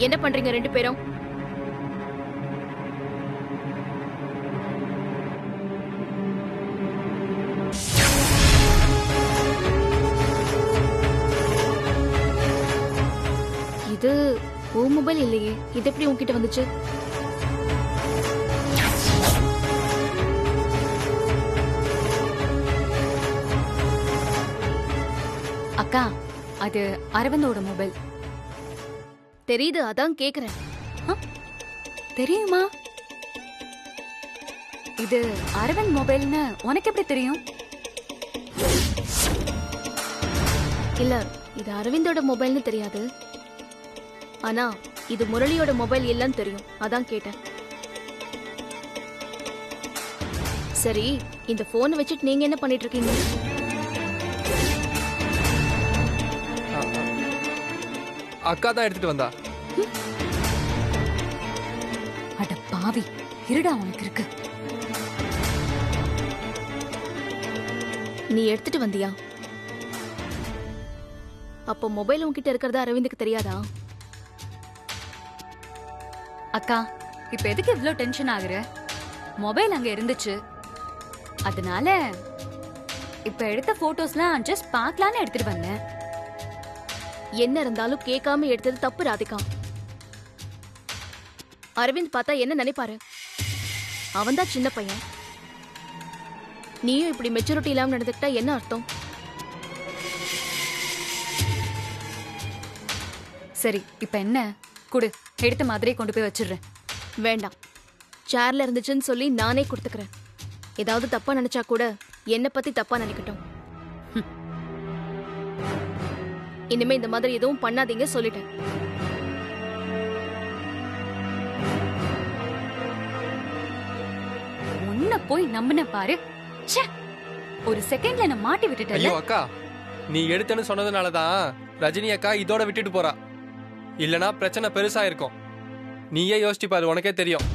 என்ன பண்றீங்க ரெண்டு பேரும்? இது உன் மொபைல் இல்லையே, இது எப்படி உன்கிட்ட வந்துச்சு? அக்கா, அது அரவிந்தோட மொபைல். தெரியுது, அதான் கேக்குறேன். தெரியுமா? இது அரவிந்த் மொபைல்னு உனக்கு எப்படி தெரியும்? இல்ல, இது அரவிந்தோட மொபைல்னு தெரியாது. ஆனா இது முரளியோட மொபைல் இல்லன்னு தெரியும், அதான் கேட்டேன். சரி, இந்த போனை வச்சுட்டு நீங்க என்ன பண்ணிட்டு இருக்கீங்க? அக்கா தான் எடுத்துட்டு வந்தா. அட பாவி, இருடா உனக்கு இருக்கு. நீ எடுத்துட்டு வந்தியா? அப்போ மொபைல் உன்கிட்ட இருக்கிறதா அரவிந்துக்கு தெரியாதா? அக்கா, இப்ப எதுக்கு இவ்ளோ டென்ஷன் ஆகுற? மொபைல் அங்க இருந்துச்சு, அதனால இப்ப எடுத்த போட்டோஸ்லாம் ஜஸ்ட் பார்க்கலான்னு எடுத்துட்டு வந்தேன். என்ன இருந்தாலும் கேட்காம எடுத்தது தப்பு ராதிகா. அரவிந்த் பார்த்தா என்ன நினைப்பாரு? அவன்தான் சின்ன பையன். நீயும் இப்படி மெச்சூரிட்டி இல்லாம நடந்துக்கிட்டா என்ன அர்த்தம்? சரி, இப்ப என்ன? குடு, எடுத்த மாதிரியே கொண்டு போய் வச்சிடுறேன். வேண்டாம், சேர்ல இருந்துச்சுன்னு சொல்லி நானே கொடுத்துக்கிறேன். ஏதாவது தப்பா நினைச்சா கூட என்ன பத்தி தப்பா நினைக்கட்டும். இனிமே இந்த மாதிரி எதுவும் பண்ணாதீங்க சொல்லிட்டேன். உன்ன போய் நம்பின பாரு. ச்சே, ஒரு செகண்ட்ல என்ன மாட்டி விட்டுட்டல. ஐயோ அக்கா, நீ எடுத்தேன்னு சொன்னதுனாலதான் ரஜினி அக்கா இதோட விட்டுட்டு போறா. இல்லனா பிரச்சனை பெருசா இருக்கும். நீயே யோசிச்சு பாரு, உனக்கே தெரியும்.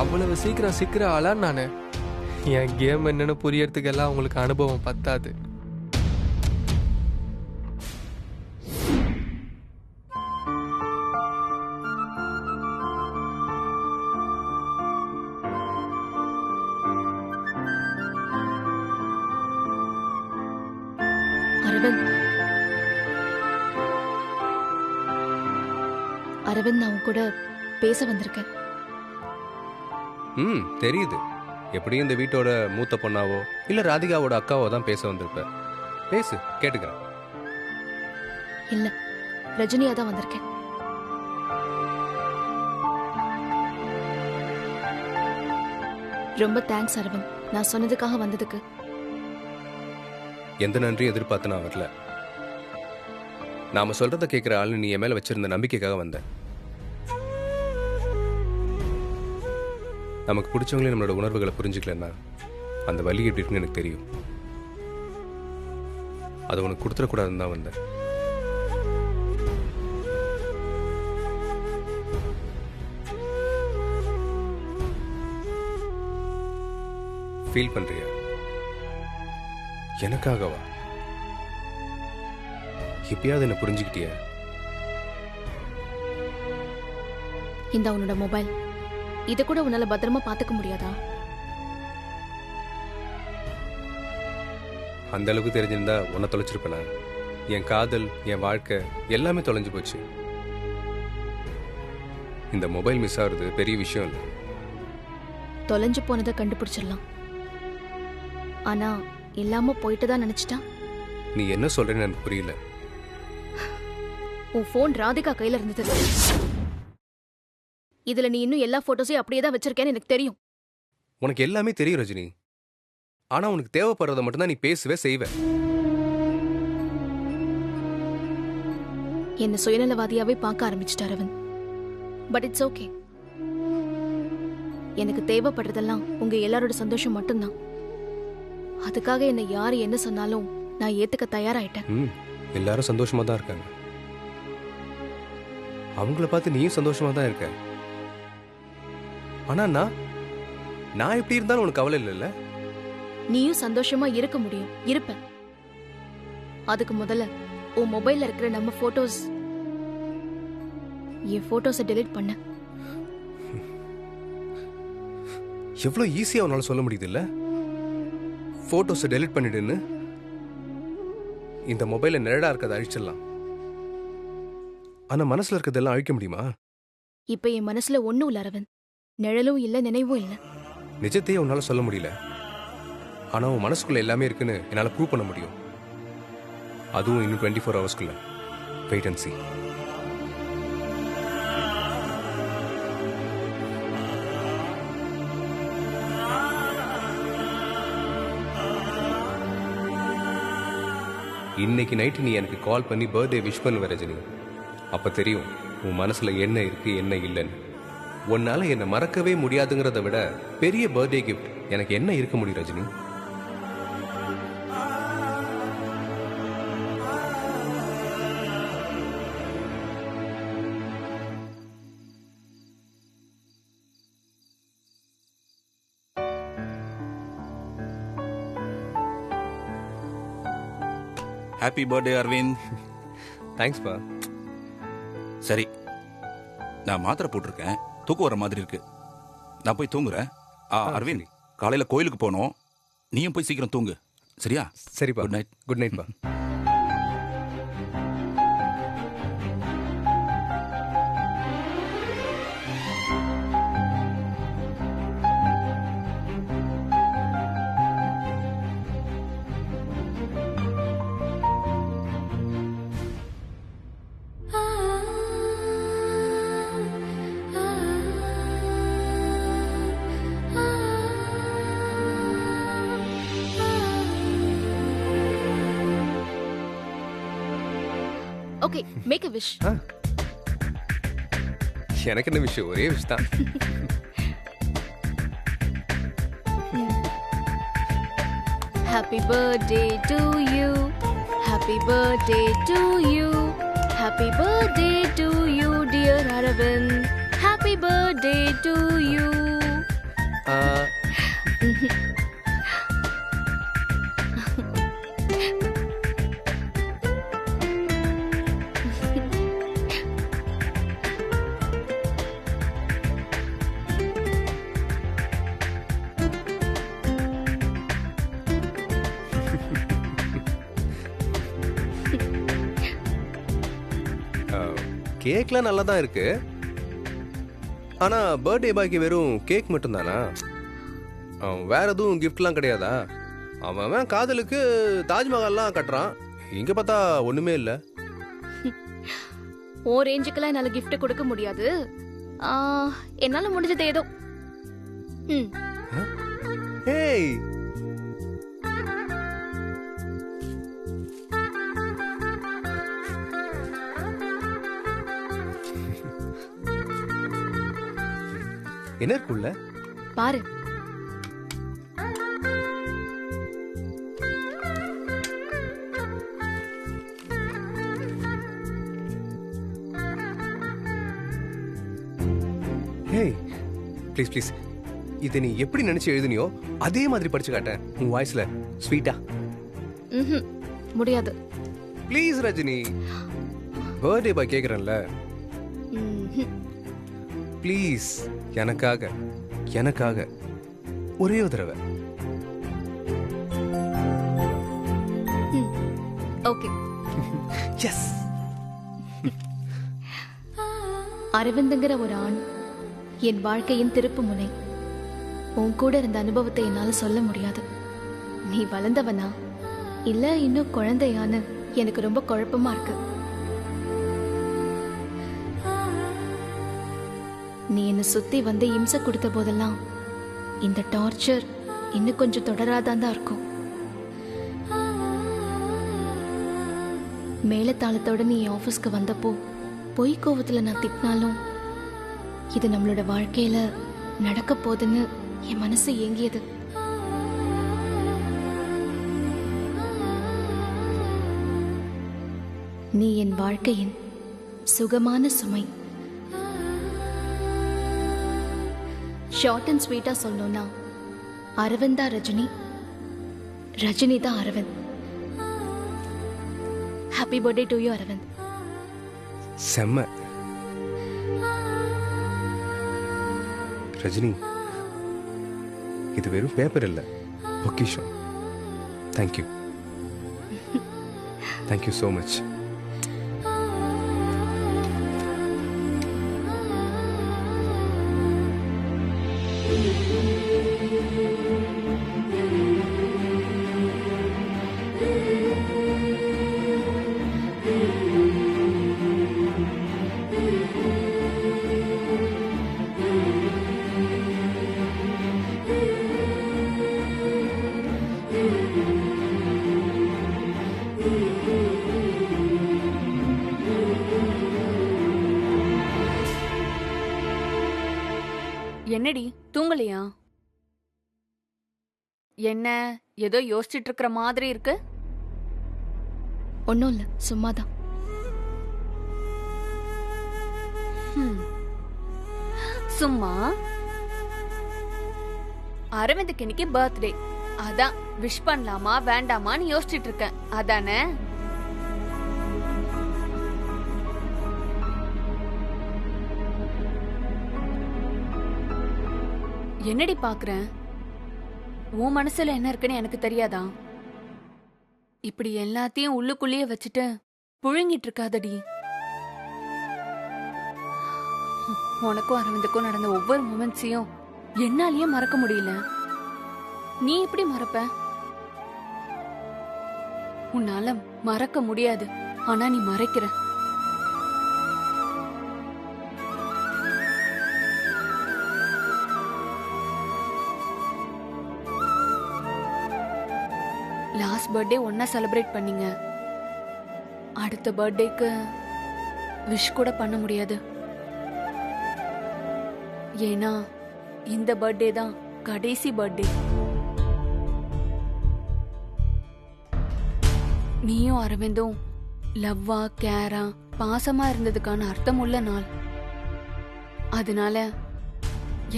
அவ்வளவு சீக்கிரம் சிக்கிற ஆளா நானு? என் கேம் என்னன்னு புரியறதுக்கு எல்லாம் உங்களுக்கு அனுபவம் பத்தாது. அரவிந்த், அரவிந்த், நான் உன் கூட பேச வந்திருக்கேன். தெரியுது. எப்படியும் இந்த வீட்டோட மூத்த பொண்ணாவோ இல்ல ராதிகாவோட அக்காவோ தான் பேச வந்திருப்ப. பேசு, கேட்டுக்கிறேன். இல்ல, ரஜினியா தான் வந்திருக்கேன். ரொம்ப தேங்க்ஸ் அரவிந்த், நான் சொன்னதுக்காக வந்ததுக்கு. எந்த நன்றியும் எதிர்பார்த்து நான் வரல. நாம சொல்றத கேட்கிற ஆளு நீ என் மேல வச்சிருந்த நம்பிக்கைக்காக வந்தேன். நமக்கு பிடிச்சவங்களே நம்மளோட உணர்வுகளை புரிஞ்சுக்கலன்னா அந்த வலி எப்படி இருக்குன்னு எனக்கு தெரியும். அதை உனக்கு கொடுத்துடக்கூடாதுன்னு தான் வந்தேன். ஃபீல் பண்றியா? எனக்காகவா? எப்பயாவது என்ன புரிஞ்சுக்கிட்டியா? இந்த உன்னோட மொபைல், இத கூட உன்னால பத்திரமா பாத்துக்க முடியாதா? அந்த அளவுக்கு தெரிஞ்சிருந்தா உன்னை தொலைச்சிருப்பேனா? என் காதல், என் வாழ்க்கை எல்லாமே தொலைஞ்சு போச்சு. இந்த மொபைல் மிஸ் ஆகுறது பெரிய விஷயம் இல்லை. தொலைஞ்சு போனதை கண்டுபிடிச்சிடலாம். ஆனா இல்லாம போயிட்டு தான் நினைச்சிட்டா? நீ என்ன சொல்றேன்னு எனக்கு புரியல. உன் போன் ராதிகா கையில இருந்தது. இதுல நீ இன்னும் எல்லா போட்டோஸையும் அப்படியே தான் வச்சிருக்கேன்னு எனக்கு தெரியும். உனக்கு எல்லாமே தெரியும் ரஜினி. ஆனா உனக்கு தேவைப்படுறத மட்டும்தான் நீ பேசுவே செய்வ. என்ன சுயநலவாதியாவே பார்க்க ஆரம்பிச்சிட்ட அரவிந்த். But it's okay. எனக்கு தேவைப்படுறதெல்லாம் உங்க எல்லாரோட சந்தோஷம் மட்டும்தான். அதுக்காக என்ன யாரு என்ன சொன்னாலும் நான் ஏத்துக்க தயாராயிட்டேன். எல்லாரும் சந்தோஷமா தான் இருக்காங்க. அவங்கள பார்த்து நீயும் சந்தோஷமா தான் இருக்க. ஆனா நான் எப்படி இருந்தாலும் உனக்கு கவலை இல்லைல்ல? நீயும் சந்தோஷமா இருக்க முடியும், இருப்ப. அதுக்கு முதல்ல உன் மொபைல்ல இருக்கிற நம்ம போட்டோஸ், என் போட்டோஸை டெலீட் பண்ண. எவ்வளவு ஈஸியா உன்னால சொல்ல முடியுது இல்ல? போட்டோஸை டெலிட் பண்ணிடுன்னு. இந்த மொபைல நிழலா இருக்கிறத அழிச்சிடலாம். ஆனா மனசுல இருக்கிறதெல்லாம் அழிக்க முடியுமா? இப்ப என் மனசுல ஒண்ணும் இல்ல அரவிந்த். நிழலும் இல்ல, நினைவும் இல்ல. நிஜத்தையே உன்னால சொல்ல முடியல. ஆனா உன் மனசுக்குள்ள எல்லாமே இருக்குன்னு என்னால ப்ரூவ் பண்ண முடியும். அதுவும் இன்னும் 24 ஹவர்ஸ்க்குள்ள. Wait and see. இன்னைக்கு நைட்டு நீ எனக்கு கால் பண்ணி பர்த்டே விஷ் பண்ணுவ ரஜினி. அப்ப தெரியும் உன் மனசுல என்ன இருக்கு என்ன இல்லைன்னு. உன்னால என்னை மறக்கவே முடியாதுங்கிறத விட பெரிய பர்த்டே கிஃப்ட் எனக்கு என்ன இருக்க முடியும் Rajini? Happy birthday Aravind. Thanks பா. சரி, நான் மாத்திரை போட்டிருக்கேன், தூக்கம் வர மாதிரி இருக்கு, நான் போய் தூங்குறேன். அரவிந்த், காலையில கோயிலுக்கு போனோம், நீயும் போய் சீக்கிரம் தூங்கு, சரியா? சரிப்பா. Good night. குட் நைட் பா. Okay, make a wish. எனக்கு என்ன விஷயம், ஒரே விஷயம் தான். Happy birthday to you. Happy birthday to you. Happy birthday to you, dear Aravind. Happy birthday to you. கேக்லாம் நல்லா தான் இருக்கு. ஆனா பர்த்டே பாய்க்கு வெறும் கேக் மட்டும் தானா? வேற எதுவும் கிஃப்ட்லாம் கிடையாதா? அவன் காதலுக்கு தாஜ்மஹால்லாம் கட்டுறான், இங்க பார்த்தா ஒண்ணுமே இல்ல. ஓ ரேஞ்சுக்கெல்லாம் என்னால கிஃப்ட் கொடுக்க முடியாது. என்னால முடிஞ்சது ஏதோ. ஏய், என்ன இருக்குள்ள பாரு. ஹேய், ப்ளீஸ் ப்ளீஸ், இதை நீ எப்படி நினைச்சு எழுதுனியோ அதே மாதிரி படிச்சு காட்டேன் உன் வாய்ஸ்ல, ஸ்வீட்டா. முடியாது. ப்ளீஸ் ரஜினி, பர்த்டே பாய் கேக்குறேன்ல, ப்ளீஸ் எனக்காக எனக்காக ஒரே ஒரு தடவை. ஓகே. எஸ். அரவிந்துங்கிற ஒரு ஆண் என் வாழ்க்கையின் திருப்பு முனை. உன் கூட இருந்த அனுபவத்தை என்னால சொல்ல முடியாது. நீ வளர்ந்தவனா இல்ல இன்னும் குழந்தையான்னு எனக்கு ரொம்ப குழப்பமா இருக்கு. நீ என்னை சுத்தி வந்து இம்சை கொடுத்த போதெல்லாம் இந்த டார்ச்சர் இன்னும் கொஞ்சம் தொடராதான் தான் இருக்கும். மேலத்தாளத்தோட நீ ஆபீஸ்க்கு வந்தப்போ பொய் கோவத்துல நான் திட்டினாலும் இது நம்மளோட வாழ்க்கையில நடக்க போகுதுன்னு என் மனசு ஏங்கியது. நீ என் வாழ்க்கையின் சுகமான சுமை. ஷார்ட் அண்ட் ஸ்வீட்டா சொல்லணும்னா அரவிந்தா ரஜினி ரஜினி தான் Aravind. Happy birthday to you Aravind. செம்ம. ரஜினி, இது வெறும் பேப்பர் இல்லை, பொக்கிஷம். Thank you, thank you so much. என்னடி தூங்கலையா? என்ன ஏதோ யோசிச்சுட்டு இருக்கிற மாதிரி இருக்கு? ஒன்றும் இல்லை, சும்மாதான். சும்மா அரவிந்துக்கு இன்னைக்கு பர்த்டே, அதான் விஷ் பண்ணலாமா வேண்டாமான்னு யோசிச்சுட்டு இருக்கேன். அதானே? என்னடி பாக்குறேன்? உன் மனசுல என்ன இருக்குன்னு எனக்கு தெரியாதா? இப்படி எல்லாத்தையும் உள்ளுக்குள்ளேயே வச்சுட்டு புழுங்கிட்டு இருக்காதடி. உனக்கும் அரவிந்துக்கும் நடந்த ஒவ்வொரு மொமெண்ட்ஸையும் என்னாலயே மறக்க முடியல. நீ எப்படி மறப்ப? உன்னால மறக்க முடியாது, ஆனா நீ மறைக்கிற. லாஸ்ட் பர்த்டே ஒன்னா செலிப்ரேட் பண்ணீங்க. அடுத்த பர்த்டேக்கு விஷ் கூட பண்ண முடியாது. ஏன்னா இந்த பர்த்டே தான் கடைசி பர்த்டே. நீயும் அரவிந்தும் லவ்வா கேரா பாசமா இருந்ததுக்கான அர்த்தமுள்ள நாள். அதனால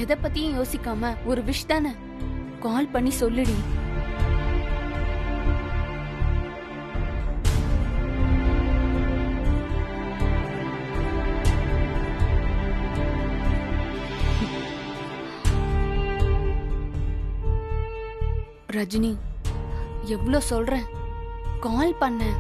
எதை பத்தியும் யோசிக்காம ஒரு விஷ் தானே கால் பண்ணி சொல்லுடி. ரஜினி, எவ்வளோ சொல்றேன், கால் பண்ண.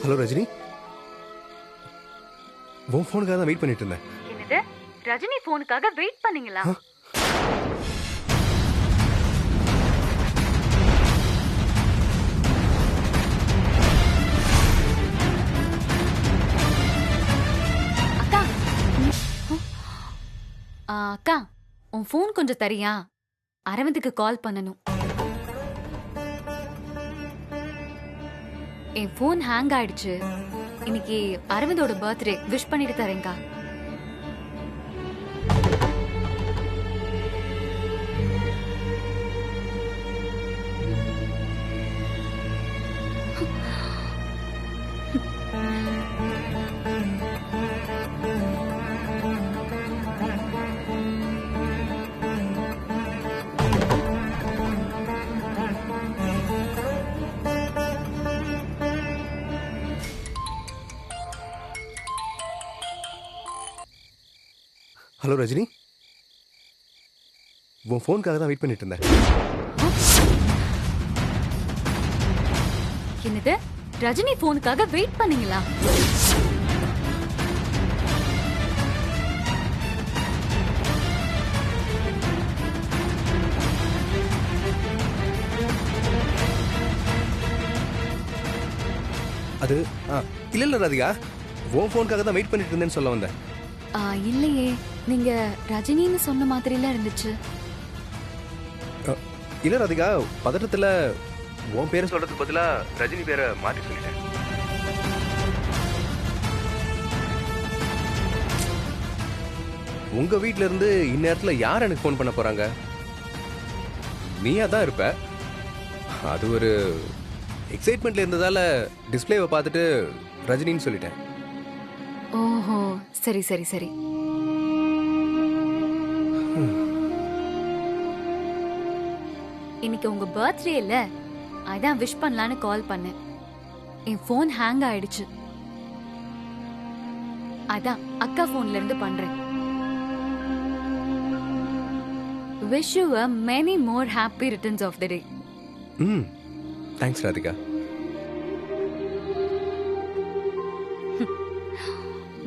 ஹலோ ரஜினி, உன் ஃபோனுக்காக தான் வெயிட் பண்ணிட்டு இருந்தேன். என்னது? ரஜினி போனுக்காக வெயிட் பண்ணீங்களா? அக்கா, அக்கா உன் போன் கொஞ்சம் தரியா? அரவிந்துக்கு கால் பண்ணணும். என் போன் ஹேங் ஆயிடுச்சு. இன்னைக்கு அரவிந்தோட பர்த்டே, விஷ் பண்ணிட்டு தரேங்கா. ஹலோ ரஜினி, உன் ஃபோனுக்காக தான் வெயிட் பண்ணிட்டு இருந்தேன். என்னது, ரஜினி போனுக்காக வெயிட் பண்ணீங்களா? அது இல்ல ராதிகா, உன் ஃபோனுக்காக தான் வெயிட் பண்ணிட்டு இருந்தேன்னு சொல்ல வந்தேன். இல்லையே, நீங்க ரஜினின்னு சொன்ன மாதிரிலாம் இருந்துச்சு. இல்ல ராதிகா, பதட்டத்துல உன் பேரை சொல்றதுக்கு பதிலா ரஜினி பேரை மாற்றி சொல்லிட்டேன். உங்க வீட்ல இருந்து இந்நேரத்துல யார் எனக்கு ஃபோன் பண்ண போறாங்க? நீயா தான் இருப்ப. அது ஒரு எக்ஸைட்மெண்ட்ல இருந்ததால டிஸ்பிளேவை பார்த்துட்டு ரஜினின்னு சொல்லிட்டேன். ஓஹோ, சரி சரி சரி. இன்னைக்கு உங்க பர்த்டே இல்ல, அதான் விஷ் பண்ணலான்னு கால் பண்ணேன். என் போன் ஹேங் ஆயிடுச்சு, அதான் அக்கா போன்ல இருந்து பண்றேன். Wish you a many more happy returns of the day. Thanks Radhika.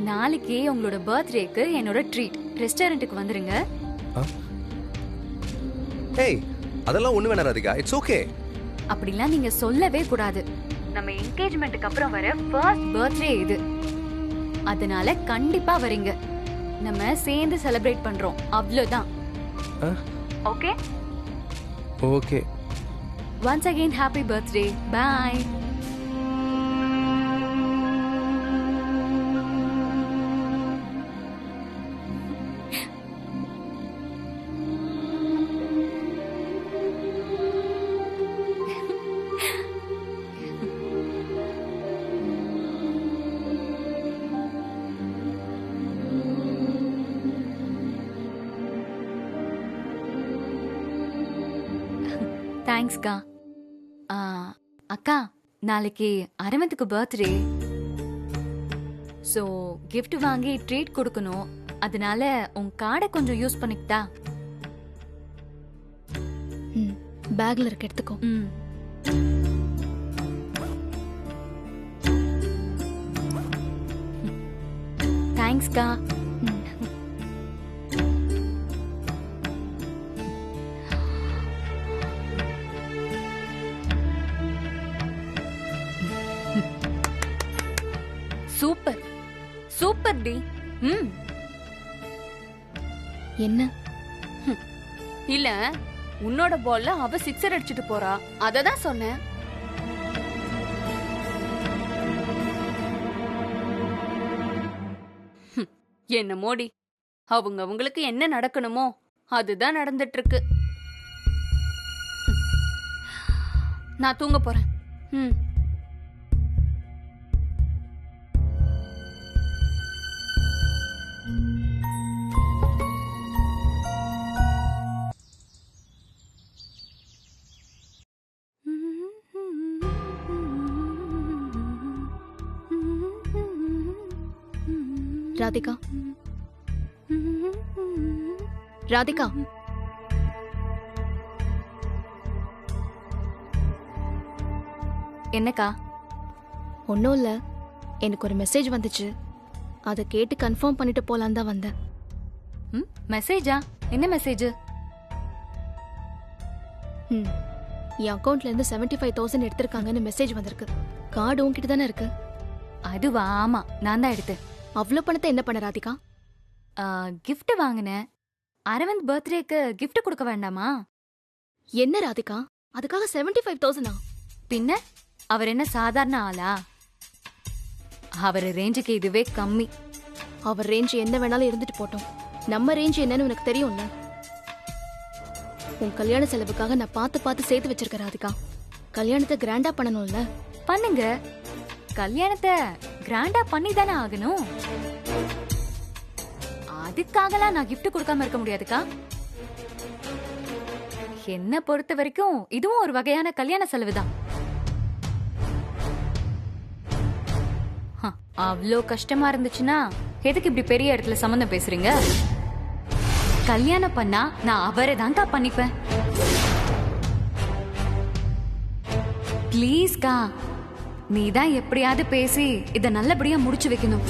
நாளைக்கு உங்களோட பர்த்டேக்கு என்னோட ட்ரீட், ரெஸ்டாரண்ட்டுக்கு வந்துருங்க. ஏய், அதெல்லாம் ஒண்ணு வேணாம் ராதிகா, இட்ஸ் ஓகே. அப்படிலாம் நீங்க சொல்லவே கூடாது. நம்ம என்கேஜ்மெண்ட்டுக்கு அப்புறம் வர ஃபர்ஸ்ட் பர்த்டே இது, அதனால கண்டிப்பா வரீங்க. நம்ம சேர்ந்து செலிப்ரேட் பண்றோம், அவ்வளவுதான். Okay okay. Once again happy birthday. Bye. தேங்க்ஸ்க்கா. அக்கா, நாளைக்கு அரவிந்துக்கு பர்த்டே. ஸோ கிஃப்ட் வாங்கி ட்ரீட் கொடுக்கணும், அதனால உன் கார்டை கொஞ்சம் யூஸ் பண்ணிக்கிட்டா? பேக்ல இருக்க எடுத்துக்கோ. தேங்க்ஸ்க்கா. சூப்பர் சூப்பர் டி. என்ன? இல்ல, உன்னோட பால்ல அவ சிக்ஸர் அடிச்சிட்டு போறா, அததான் சொன்னேன். என்ன மோடி, அவங்களுக்கு என்ன நடக்கணுமோ அதுதான் நடந்துட்டு இருக்கு. நான் தூங்க போறேன். ராதிகா, ராதிகா, என்னக்கா? ஒன்றும் இல்லை, எனக்கு ஒரு மெசேஜ் வந்துச்சு, அதை கேட்டு கன்ஃபார்ம் பண்ணிட்டு போலான்னு தான் வந்தேன். மெசேஜா? என்ன மெசேஜ்? என் அக்கௌண்ட்ல இருந்து 75,000 எடுத்திருக்காங்கன்னு மெசேஜ் வந்திருக்கு. கார்டு உன்கிட்ட தானே இருக்கு? அதுவா? ஆமா, நான் தான் எடுத்தேன். அவ்வளோ பணத்தை என்ன பண்ண ராதிகா? கிஃப்ட் வாங்கினேன். அரவிந்த் பர்த்டேக்கு கிஃப்ட் கொடுக்க வேண்டாமா? என்ன ராதிகா, அதுக்காக 75,000? பின்ன அவர் என்ன சாதாரண ஆளா? அவர் ரேஞ்சுக்கு இதுவே கம்மி. அவர் ரேஞ்ச் என்ன வேணாலும் இருந்துட்டு போட்டோம், நம்ம ரேஞ்ச் என்னன்னு உனக்கு தெரியும்ல. உன் கல்யாண செலவுக்காக நான் பார்த்து பார்த்து சேர்த்து வச்சிருக்கேன் ராதிகா. கல்யாணத்தை கிராண்டா பண்ணணும்ல. பண்ணுங்க, கல்யாணத்தை கிராண்டா பண்ணி தானே ஆகணும். அதுக்காகலாம் நான் கிஃப்ட் கொடுக்காம இருக்க முடியாதுக்கா. என்ன பொறுத்த வரைக்கும் இதுவும் ஒரு வகையான கல்யாண செலவுதான். அவ்வளோ கஷ்டமா இருந்துச்சுன்னா எதுக்கு இப்படி பெரிய இடத்துல சம்மந்தம் பேசுறீங்க? கல்யாணம் பண்ணா நான் அவரை தான்க்கா பண்ணிப்பேன். ப்ளீஸ்க்கா, நீ தான் எப்படியாவது பேசி இதை நல்லபடியா முடிச்சு வைக்கணும்.